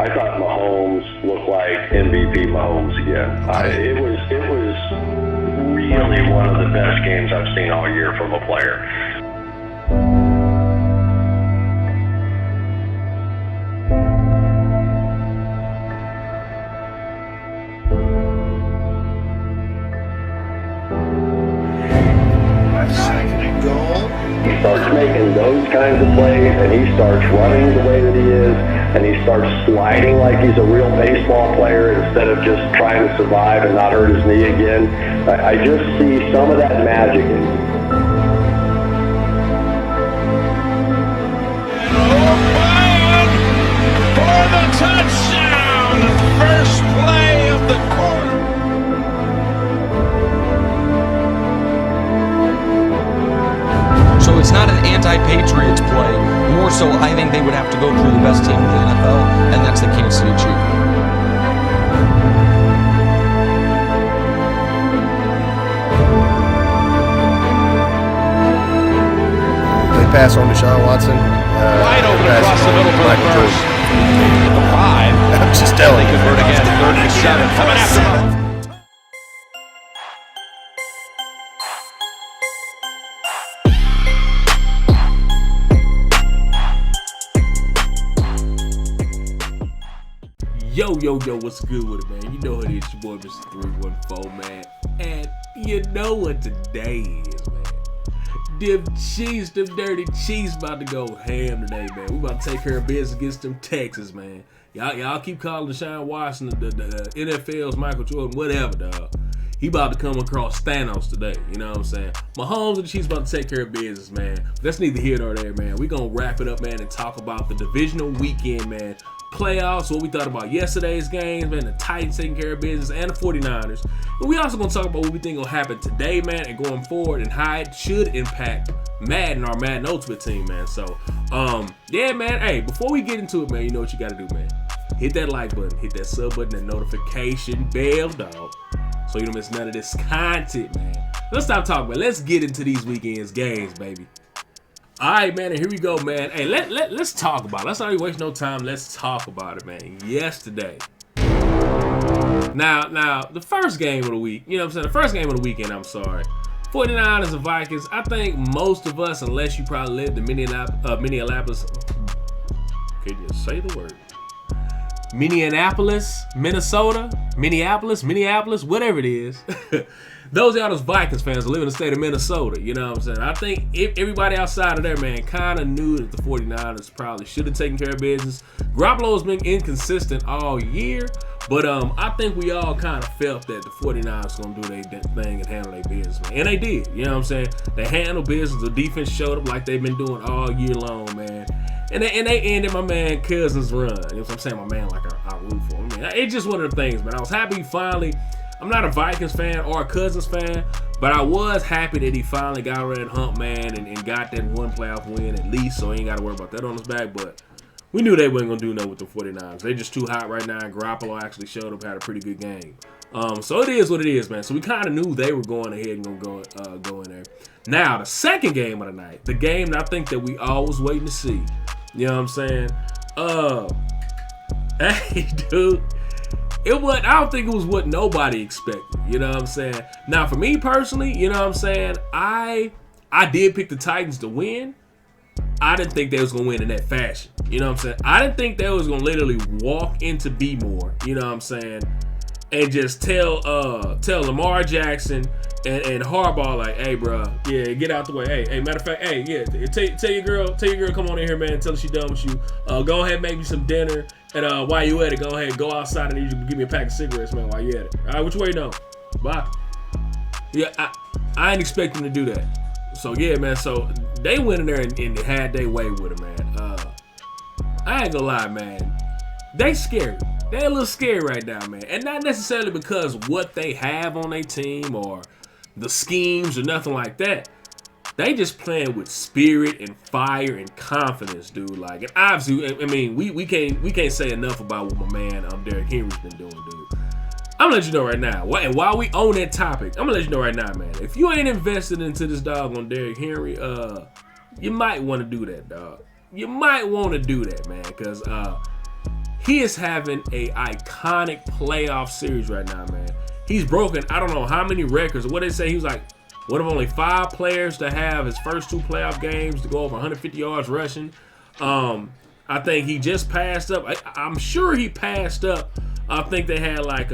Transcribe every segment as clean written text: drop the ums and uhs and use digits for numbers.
I thought Mahomes looked like MVP Mahomes again. It was really one of the best games I've seen all year from a player. He starts making those kinds of plays, and he starts running the way that he is, and he starts sliding like he's a real baseball player instead of just trying to survive and not hurt his knee again. I just see some of that magic in him. For the touchdown, first play of the quarter. So it's not an anti-Patriots play. More so, I think they would have to go through the best team in the NFL, and that's the Kansas City Chiefs. They pass on Deshaun Watson. Wide open across the middle for the first. The 5. I'm just telling you. They convert again, 3rd and 7. Coming after him. Yo, what's good with it, man? You know who it is, your boy, Mr. 314, man. And you know what today is, man. Them dirty Chiefs about to go ham today, man. We about to take care of business against them Texans, man. Y'all keep calling Deshaun Watson the NFL's Michael Jordan, whatever, dog. He about to come across Thanos today, you know what I'm saying? Mahomes and the Chiefs about to take care of business, man. But that's neither here nor there, man. We gonna wrap it up, man, and talk about the divisional weekend, man. Playoffs, what we thought about yesterday's games, man, the Titans taking care of business, and the 49ers. And we also gonna talk about what we think will happen today, man, and going forward, and how it should impact Madden, our Madden Ultimate team, man. So, yeah, man, hey, before we get into it, man, you know what you gotta do, man. Hit that like button, hit that sub button, that notification bell, dog, so you don't miss none of this content, man. Let's stop talking, man. Let's get into these weekend's games, baby. All right, man, and here we go, man. Hey, let's talk about it. Let's not even waste no time. Let's talk about it, man. Yesterday. Now, the first game of the week, you know what I'm saying? The first game of the weekend, I'm sorry. 49ers and Vikings. I think most of us, unless you probably lived in Minneapolis. Can you say the word? Minneapolis, Minnesota, Minneapolis, whatever it is. Those y'all those Vikings fans live in the state of Minnesota, you know what I'm saying? I think everybody outside of there, man, kind of knew that the 49ers probably should have taken care of business. Garoppolo's been inconsistent all year, but I think we all kind of felt that the 49ers going to do their thing and handle their business, man. And they did, you know what I'm saying? They handled business. The defense showed up like they've been doing all year long, man. And they ended my man Cousins' run. You know what I'm saying? My man, like I root for him. I mean, it's just one of the things, man. I was happy finally. I'm not a Vikings fan or a Cousins fan, but I was happy that he finally got rid of that hump, man, and got that one playoff win at least, so he ain't got to worry about that on his back. But we knew they wasn't going to do nothing with the 49ers. They're just too hot right now, and Garoppolo actually showed up, had a pretty good game. So it is what it is, man. So we kind of knew they were going ahead and going to go in there. Now, the second game of the night, the game that I think that we all was waiting to see. You know what I'm saying? Hey, dude. I don't think it was what nobody expected. You know what I'm saying? Now, for me personally, you know what I'm saying? I did pick the Titans to win. I didn't think they was going to win in that fashion. You know what I'm saying? I didn't think they was going to literally walk into B-More, you know what I'm saying, and just tell Lamar Jackson and Harbaugh, like, hey, bro, yeah, get out the way. Hey, matter of fact, hey, yeah, tell your girl, come on in here, man, tell her she done with you. Go ahead, make me some dinner, and while you at it, go ahead, go outside and you give me a pack of cigarettes, man, while you at it. All right, what you waiting on? Bye. Yeah, I ain't expecting to do that. So, yeah, man, so they went in there and had their way with it, man. I ain't gonna lie, man. They scary. They a little scary right now, man. And not necessarily because what they have on their team or the schemes or nothing like that. They just playing with spirit and fire and confidence, dude. Like, and obviously, I mean, we can't say enough about what my man Derrick Henry's been doing, dude. I'm gonna let you know right now. And while we on that topic, I'm gonna let you know right now, man. If you ain't invested into this dog on Derrick Henry, you might want to do that, dog. You might want to do that, man, because He is having a iconic playoff series right now, man. He's broken, I don't know how many records. What they say, he was like one of only 5 players to have his first 2 playoff games to go over 150 yards rushing. I think he just passed up. I'm sure he passed up. I think they had like,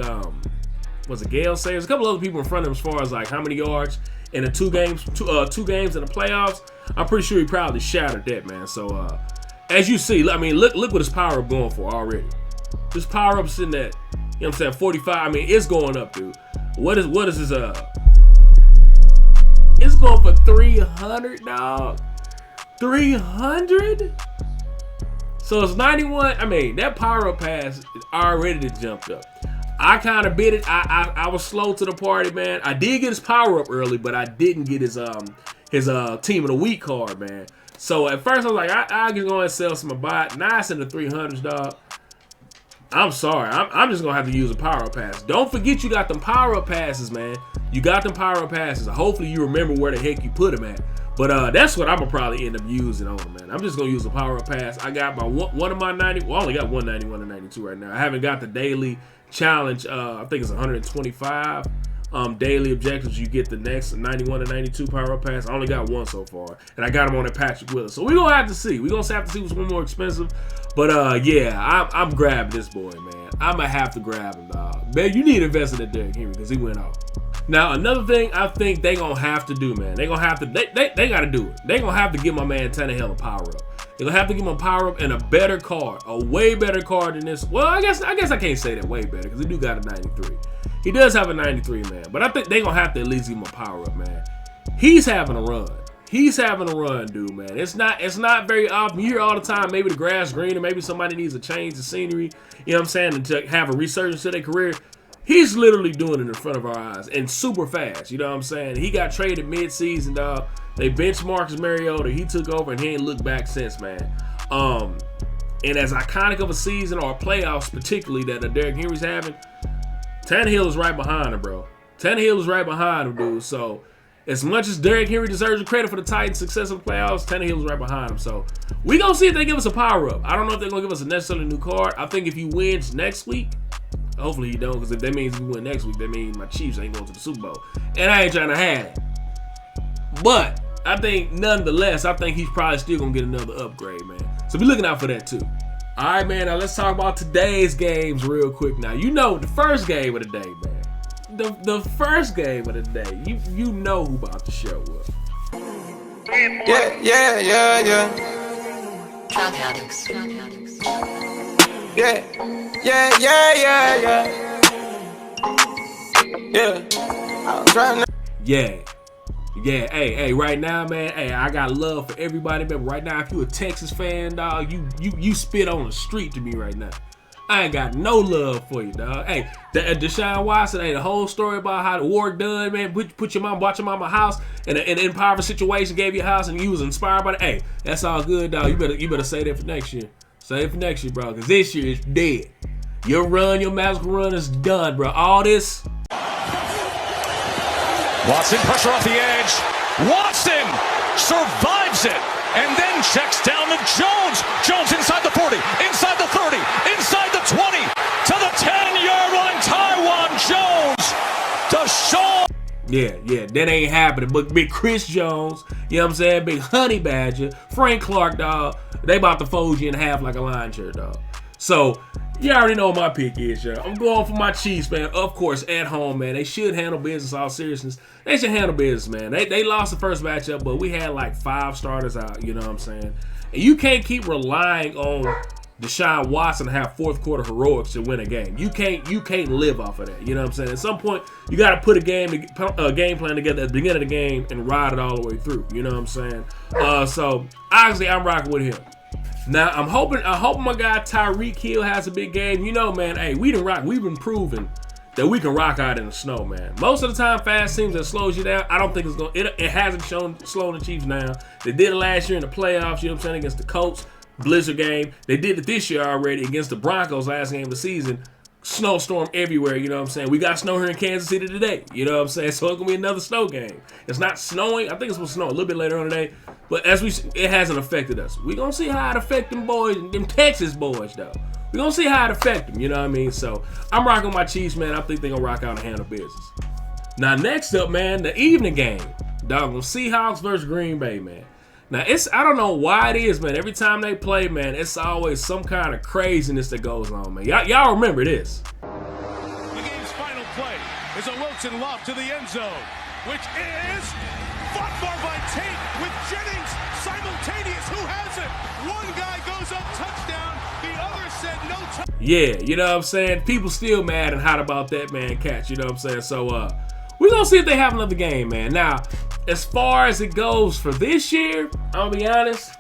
was it Gale Sayers? A couple other people in front of him as far as like how many yards in the 2 games in the playoffs. I'm pretty sure he probably shattered that, man. So as you see, I mean, look what his power up going for already. This power up sitting at, you know what I'm saying, 45. I mean, it's going up, dude. What is his It's going for 300, dog. 300? So it's 91. I mean, that power up pass already jumped up. I kind of bit it. I was slow to the party, man. I did get his power up early, but I didn't get his team of the week card, man. So at first I was like, I can go and sell some bot. Now it's in the 300s, dog. I'm sorry. I'm just gonna have to use a power up pass. Don't forget you got them power up passes, man. You got them power up passes. Hopefully you remember where the heck you put them at. But that's what I'm gonna probably end up using on them, man. I'm just gonna use a power up pass. I got my one of my 90. Well, I only got 191 and 92 right now. I haven't got the daily challenge. I think it's 125 daily objectives. You get the next 91 and 92 power up pass. I only got 1 so far, and I got him on that Patrick Willis. So we're gonna have to see. We're gonna have to see what's one more expensive. But yeah, I'm grabbing this boy, man. I'm gonna have to grab him, dog. Man, you need to invest in that Derrick Henry because he went off. Now, another thing I think they gonna have to do, man. They gonna have to. They gotta do it. They gonna have to give my man Tannehill a power up. They're gonna have to give him a power up and a better card, a way better card than this. Well, I guess I can't say that way better because he do got a 93. He does have a 93, man. But I think they gonna have to at least give him a power up, man. He's having a run. He's having a run, dude, man. It's not very often. You hear all the time, maybe the grass green or maybe somebody needs a change of scenery. You know what I'm saying? And to have a resurgence to their career. He's literally doing it in front of our eyes and super fast. You know what I'm saying? He got traded mid-season, dog. They benchmarked Mariota. He took over and he ain't looked back since, man. And as iconic of a season or playoffs, particularly that Derrick Henry's having, Tannehill is right behind him, bro. Tannehill is right behind him, dude. So as much as Derrick Henry deserves the credit for the Titans' success in the playoffs, Tannehill is right behind him. So we gonna see if they give us a power up. I don't know if they're gonna give us a necessarily new card. I think if he wins next week. Hopefully he don't, because if that means we win next week, that means my Chiefs ain't going to the Super Bowl. And I ain't trying to have it. But I think, nonetheless, I think he's probably still going to get another upgrade, man. So be looking out for that, too. All right, man, now let's talk about today's games real quick. Now, you know the first game of the day, man. The first game of the day, you know who about to show up. Yeah. Drug addicts. Yeah. I'm trying to. Yeah. Hey, right now, man. Hey, I got love for everybody, man. Right now, if you a Texas fan, dog, you spit on the street to me right now. I ain't got no love for you, dog. Hey, Deshaun Watson, the whole story about how the war done, man. Put your mom, bought your mama a house in an impoverished situation, gave you a house, and you was inspired by it. Hey, that's all good, dog. You better say that for next year. Say it for next year, bro, because this year is dead. Your magical run is done, bro. All this. Watson, pressure off the edge. Watson survives it and then checks down to Jones. Jones inside the 40, inside the 30, inside the 20, to the 10-yard line. Taiwan Jones to Shaw. Yeah, that ain't happening. But big Chris Jones, you know what I'm saying? Big Honey Badger, Frank Clark, dog. They about to fold you in half like a lion chair, dog. So, you already know what my pick is, y'all. I'm going for my Chiefs, man. Of course, at home, man. They should handle business, all seriousness. They should handle business, man. They lost the first matchup, but we had like 5 starters out, you know what I'm saying? And you can't keep relying on Deshaun Watson to have fourth quarter heroics to win a game. You can't live off of that. You know what I'm saying? At some point, you got to put a game plan together at the beginning of the game and ride it all the way through. You know what I'm saying? So obviously, I'm rocking with him. Now I'm hoping my guy Tyreek Hill has a big game. You know, man. Hey, we've been proving that we can rock out in the snow, man. Most of the time, fast teams that slows you down. I don't think it's going. It hasn't slowing the Chiefs down. They did it last year in the playoffs. You know what I'm saying, against the Colts. Blizzard game. They did it this year already against the Broncos last game of the season. Snowstorm everywhere, you know what I'm saying? We got snow here in Kansas City today, you know what I'm saying? So it's going to be another snow game. It's not snowing. I think it's supposed to snow a little bit later on today. But it hasn't affected us. We're going to see how it affects them boys, them Texas boys, though. we're going to see how it affects them, you know what I mean? So I'm rocking my Chiefs, man. I think they're going to rock out and handle business. Now, next up, man, the evening game. Doggone Seahawks versus Green Bay, man. Now, I don't know why it is, man. Every time they play, man, it's always some kind of craziness that goes on, man. Y'all remember this. The game's final play is a Wilson lob to the end zone, which is fought for by Tate with Jennings simultaneous. Who has it? One guy goes up, touchdown. The other said no touchdown. Yeah, you know what I'm saying? People still mad and hot about that, man, catch. You know what I'm saying? So, we're going to see if they have another game, man. Now, as far as it goes for this year, I'll be honest.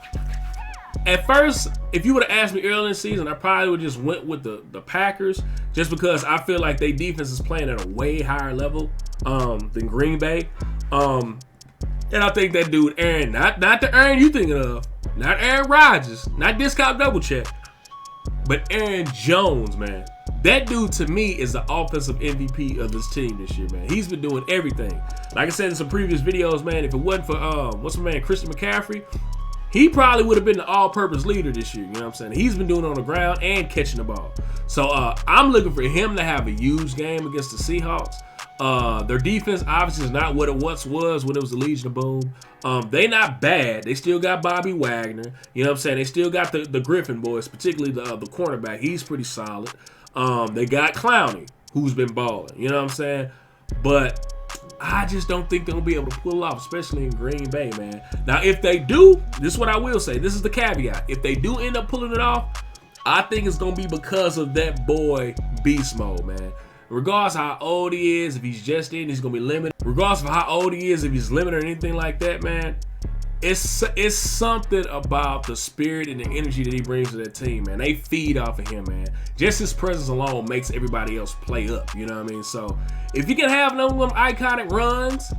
At first, if you would have asked me early in the season, I probably would just went with the Packers just because I feel like their defense is playing at a way higher level than Green Bay. And I think that dude, Aaron, not the Aaron you thinking of, not Aaron Rodgers, not Discount Double Check, but Aaron Jones, man. That dude, to me, is the offensive MVP of this team this year, man. He's been doing everything. Like I said in some previous videos, man, if it wasn't for, what's my man, Christian McCaffrey, he probably would have been the all-purpose leader this year, you know what I'm saying? He's been doing it on the ground and catching the ball. So, I'm looking for him to have a huge game against the Seahawks. Their defense, obviously, is not what it once was when it was the Legion of Boom. They not bad. They still got Bobby Wagner. You know what I'm saying? They still got the Griffin boys, particularly the cornerback. He's pretty solid. They got Clowney, who's been balling. You know what I'm saying? But I just don't think they're going to be able to pull it off, especially in Green Bay, man. Now, if they do, this is what I will say. This is the caveat. If they do end up pulling it off, I think it's going to be because of that boy Beast Mode, man. Regardless of how old he is, if he's just in, he's going to be limited. Regardless of how old he is, if he's limited or anything like that, man, it's something about the spirit and the energy that he brings to that team, man. They feed off of him, man. Just his presence alone makes everybody else play up, you know what I mean? So if you can have one of them iconic runs,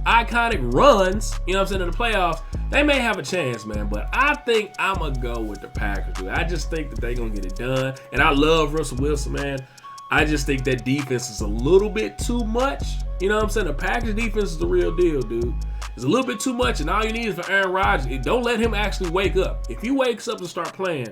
you know what I'm saying, in the playoffs, they may have a chance, man. But I think I'm going to go with the Packers, dude. I just think that they're going to get it done. And I love Russell Wilson, man. I just think that defense is a little bit too much. You know what I'm saying? The Packers defense is the real deal, dude. It's a little bit too much, and all you need is for Aaron Rodgers. Don't let him actually wake up. If he wakes up and start playing,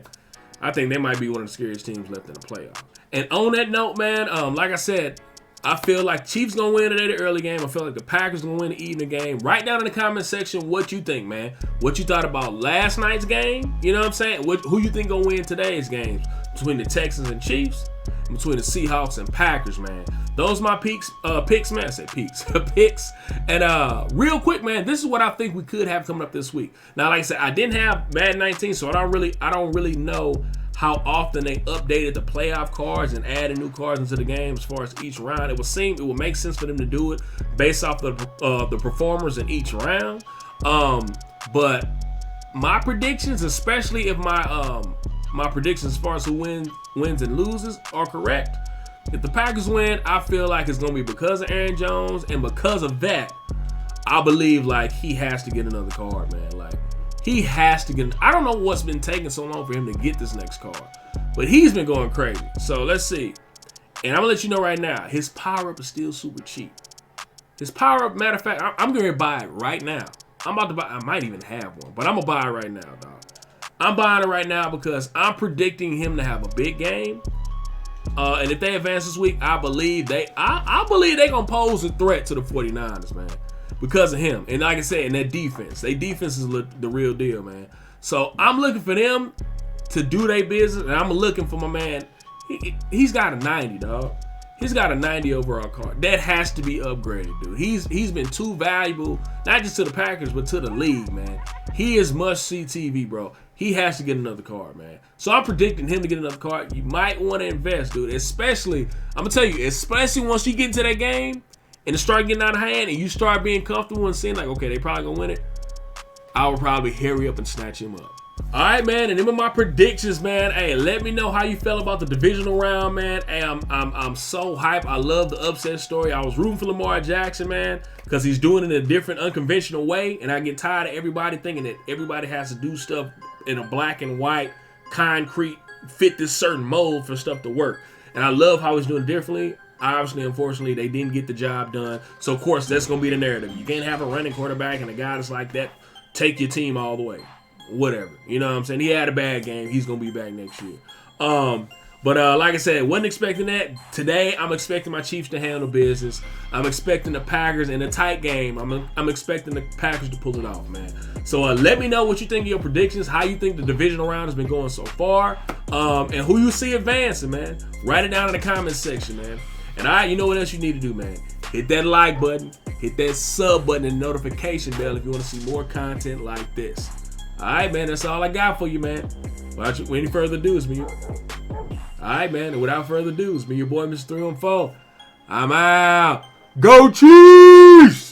I think they might be one of the scariest teams left in the playoffs. And on that note, man, like I said, I feel like Chiefs gonna win today the early game. I feel like the Packers gonna win the evening game. Write down in the comment section what you think, man. What you thought about last night's game. You know what I'm saying? Who you think gonna win today's games between the Texans and Chiefs, and between the Seahawks and Packers, man. Those my picks, man. I said picks. Picks. And real quick, man, this is what I think we could have coming up this week. Now, like I said, I didn't have Madden 19, so I don't really know how often they updated the playoff cards and added new cards into the game as far as each round. It would make sense for them to do it based off the performers in each round. But my predictions, especially if my predictions as far as who wins and loses are correct. If the Packers win, I feel like it's going to be because of Aaron Jones, and because of that, I believe like he has to get another card, man. Like he has to get. I don't know what's been taking so long for him to get this next card, but he's been going crazy. So let's see. And I'm gonna let you know right now, his power up is still super cheap. His power up, matter of fact, I'm going to buy it right now. I'm about to buy. I might even have one, but I'm gonna buy it right now, dog. I'm buying it right now because I'm predicting him to have a big game. And if they advance this week, I believe they're gonna pose a threat to the 49ers, man, because of him. And like I said, in their defense is the real deal, man. So I'm looking for them to do their business, and I'm looking for my man. He's got a 90, dog. He's got a 90 overall card. That has to be upgraded, dude. He's been too valuable, not just to the Packers, but to the league, man. He is must-see TV, bro. He has to get another card, man. So I'm predicting him to get another card. You might want to invest, dude. Especially, I'm going to tell you, especially once you get into that game and it start getting out of hand and you start being comfortable and seeing like, okay, they probably going to win it, I would probably hurry up and snatch him up. All right, man, and them are my predictions, man. Hey, let me know how you felt about the divisional round, man. Hey, I'm so hyped. I love the upset story. I was rooting for Lamar Jackson, man, because he's doing it in a different, unconventional way, and I get tired of everybody thinking that everybody has to do stuff in a black and white, concrete, fit this certain mold for stuff to work. And I love how he's doing it differently. Obviously, unfortunately, they didn't get the job done. So, of course, that's going to be the narrative. You can't have a running quarterback and a guy that's like that take your team all the way. Whatever. You know what I'm saying? He had a bad game. He's going to be back next year. But like I said, wasn't expecting that. Today, I'm expecting my Chiefs to handle business. I'm expecting the Packers in a tight game. I'm expecting the Packers to pull it off, man. So let me know what you think of your predictions, how you think the divisional round has been going so far, and who you see advancing, man. Write it down in the comments section, man. And you know what else you need to do, man? Hit that like button, hit that sub button, and notification bell if you want to see more content like this. All right, man, that's all I got for you, man. Without any further ado, it's me. All right, man, and without further ado, it's me, your boy, Mr. 314. I'm out. Go Chiefs!